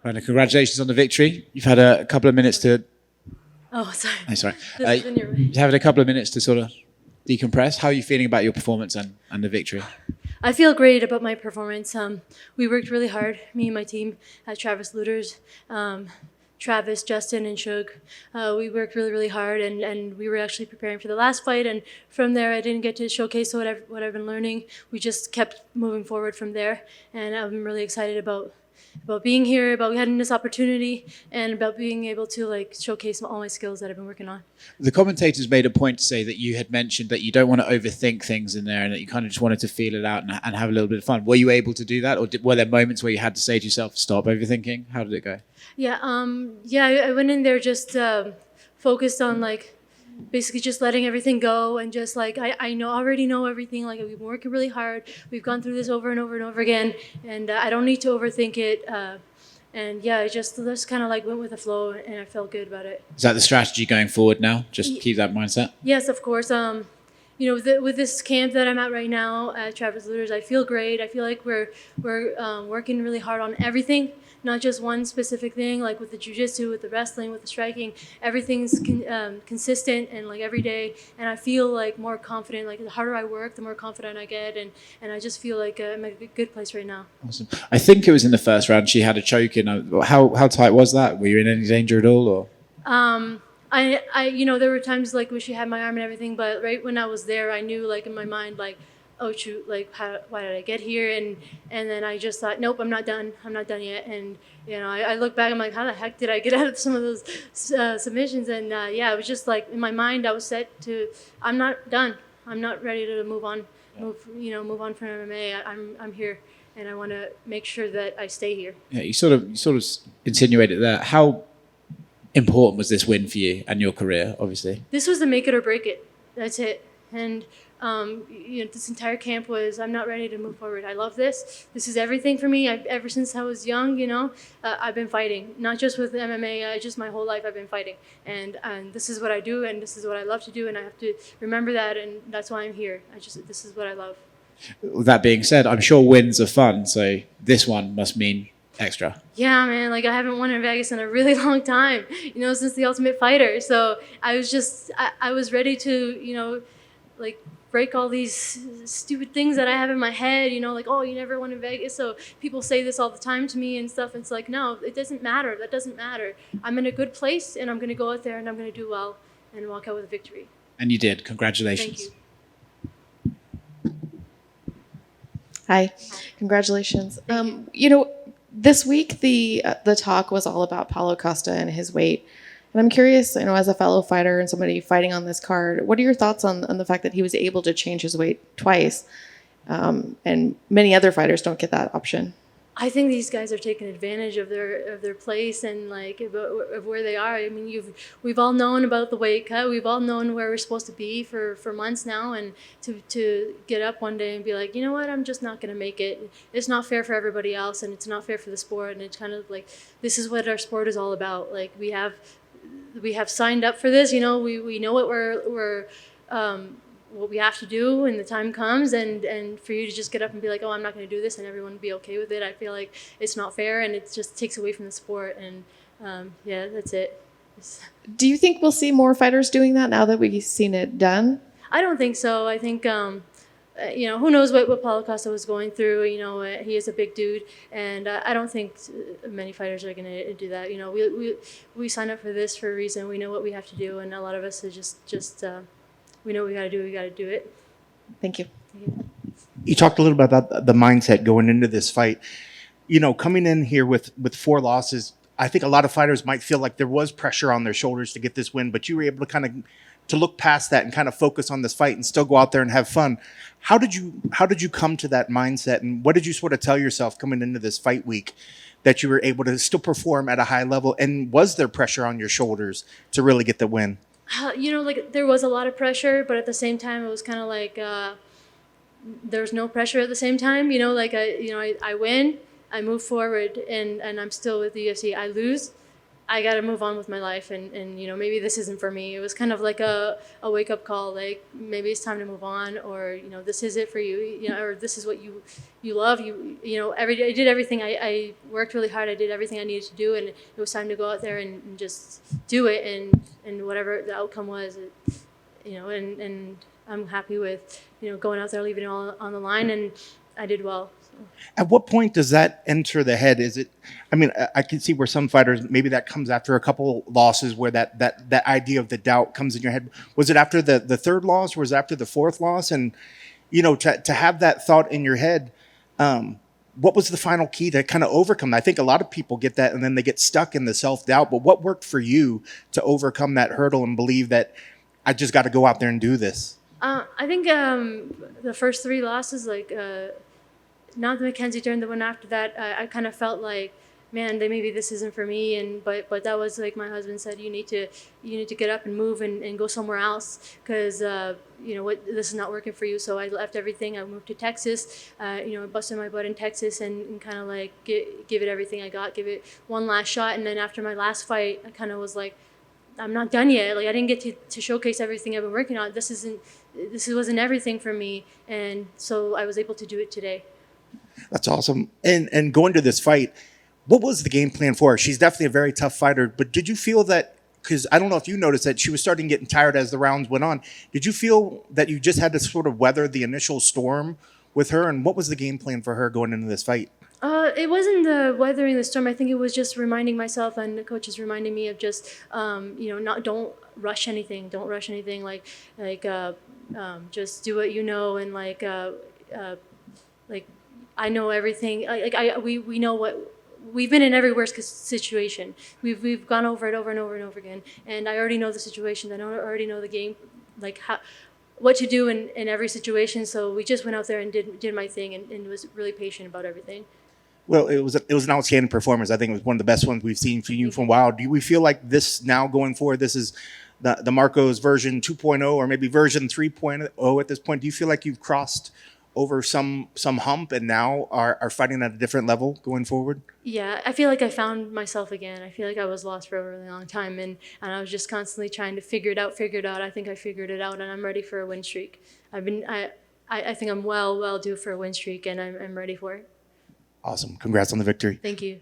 Randa, congratulations on the victory. You've had a couple of minutes to... Oh, sorry. Oh, sorry. This is in your way. You've had a couple of minutes to sort of decompress. How are you feeling about your performance and the victory? I feel great about my performance. We worked really hard, me and my team at Travis Luters, Travis, Justin, and Shug. We worked really, really hard, and we were actually preparing for the last fight. And from there, I didn't get to showcase what I've been learning. We just kept moving forward from there, and I'm really excited about being here, about having this opportunity, and about being able to like showcase all my skills that I've been working on. The commentators made a point to say that you had mentioned that you don't want to overthink things in there and that you kind of just wanted to feel it out and have a little bit of fun. Were you able to do that, or were there moments where you had to say to yourself, stop overthinking? How did it go? Yeah, I went in there just focused on like basically just letting everything go, and just like I already know everything. Like we've been working really hard. We've gone through this over and over and over again, and I don't need to overthink it. And yeah, I just kind of like went with the flow, and I felt good about it. Is that the strategy going forward now? Just keep that mindset? Yes, of course. With this camp that I'm at right now at Travis Luters, I feel great. I feel like we're working really hard on everything, not just one specific thing. Like with the jiu-jitsu, with the wrestling, with the striking, everything's consistent and like every day. And I feel like more confident. Like the harder I work, the more confident I get, and I just feel like I'm at a good place right now. Awesome. I think it was in the first round she had a choke in. How tight was that? Were you in any danger at all, or? There were times like where she had my arm and everything, but right when I was there, I knew like in my mind like, oh shoot, like why did I get here? And then I just thought, nope, I'm not done yet. And I look back, I'm like, how the heck did I get out of some of those submissions? And it was just like in my mind, I was set to, I'm not done. I'm not ready to move on, move on from MMA. I'm here, and I want to make sure that I stay here. Yeah, you sort of insinuated that. How important was this win for you and your career, obviously? This was the make it or break it. That's it. And this entire camp was, I'm not ready to move forward. I love this. This is everything for me. Ever since I was young, I've been fighting. Not just with MMA, just my whole life I've been fighting. And this is what I do, and this is what I love to do, and I have to remember that, and that's why I'm here. This is what I love. That being said, I'm sure wins are fun, so this one must mean extra. Yeah, man, like I haven't won in Vegas in a really long time, since the Ultimate Fighter. So I was ready to, like break all these stupid things that I have in my head, like, oh, you never won in Vegas. So people say this all the time to me and stuff. It's like, no, it doesn't matter. That doesn't matter. I'm in a good place, and I'm going to go out there and I'm going to do well and walk out with a victory. And you did. Congratulations. Thank you. Hi. Congratulations. This week the talk was all about Paulo Costa and his weight. And I'm curious, as a fellow fighter and somebody fighting on this card, what are your thoughts on the fact that he was able to change his weight twice, and many other fighters don't get that option? I think these guys are taking advantage of their place and like of where they are. I mean, we've all known about the weight cut. We've all known where we're supposed to be for months now, and to get up one day and be like, you know what, I'm just not going to make it. It's not fair for everybody else, and it's not fair for the sport. And it's kind of like, this is what our sport is all about. Like we have signed up for this. We know what we're what we have to do when the time comes, and for you to just get up and be like, oh, I'm not going to do this, and everyone be okay with it, I feel like it's not fair, and it just takes away from the sport. And that's it. Do you think we'll see more fighters doing that now that we've seen it done? I don't think so. I think who knows what Paulo Costa was going through. He is a big dude, and I don't think many fighters are going to do that. We signed up for this for a reason. We know what we have to do, and a lot of us are just we know what we got to do. We got to do it. Thank you. You talked a little bit about the mindset going into this fight. Coming in here with 4 losses, I think a lot of fighters might feel like there was pressure on their shoulders to get this win, but you were able to look past that and kind of focus on this fight and still go out there and have fun. How did you come to that mindset, and what did you sort of tell yourself coming into this fight week that you were able to still perform at a high level? And was there pressure on your shoulders to really get the win? There was a lot of pressure, but at the same time, it was kind of like there's no pressure at the same time. I win, I move forward, and I'm still with the UFC. I lose, I got to move on with my life, and maybe this isn't for me. It was kind of like a wake up call, like maybe it's time to move on, or this is it for you, or this is what you love. Every day I did everything. I worked really hard. I did everything I needed to do, and it was time to go out there and just do it, and whatever the outcome was, and I'm happy with going out there, leaving it all on the line, and I did well. At what point does that enter the head? Is it? I mean, I can see where some fighters maybe that comes after a couple losses, where that idea of the doubt comes in your head. Was it after the third loss, or was it after the fourth loss? And to have that thought in your head, what was the final key to kind of overcome? I think a lot of people get that, and then they get stuck in the self-doubt. But what worked for you to overcome that hurdle and believe that I just got to go out there and do this? I think the first three losses, not the Mackenzie turn, the one after that, I kind of felt like, man, maybe this isn't for me. But that was like my husband said, you need to get up and move and go somewhere else, because this is not working for you. So I left everything. I moved to Texas. I busted my butt in Texas and kind of like give it everything I got, give it one last shot. And then after my last fight, I kind of was like, I'm not done yet. Like, I didn't get to showcase everything I've been working on. This wasn't everything for me, and so I was able to do it today. That's awesome. And going to this fight, what was the game plan for her? She's definitely a very tough fighter, but did you feel that, because I don't know if you noticed that she was starting getting tired as the rounds went on, did you feel that you just had to sort of weather the initial storm with her? And what was the game plan for her going into this fight? It wasn't the weathering the storm. I think it was just reminding myself, and the coach is reminding me of just, don't rush anything. Don't rush anything. Just do what you know, and I know everything. We know what we've been in every worst situation. We've gone over it over and over and over again, and I already know the situation. I already know the game, what to do in every situation. So we just went out there and did my thing, and was really patient about everything. Well, it was an outstanding performance. I think it was one of the best ones we've seen from you for a while. Do we feel like this now going forward, this is the Markos version 2.0 or maybe version 3.0 at this point? Do you feel like you've crossed over some hump and now are fighting at a different level going forward? Yeah, I feel like I found myself again. I feel like I was lost for a really long time, and I was just constantly trying to figure it out. I think I figured it out, and I'm ready for a win streak. I think I'm well due for a win streak, and I'm ready for it. Awesome. Congrats on the victory. Thank you.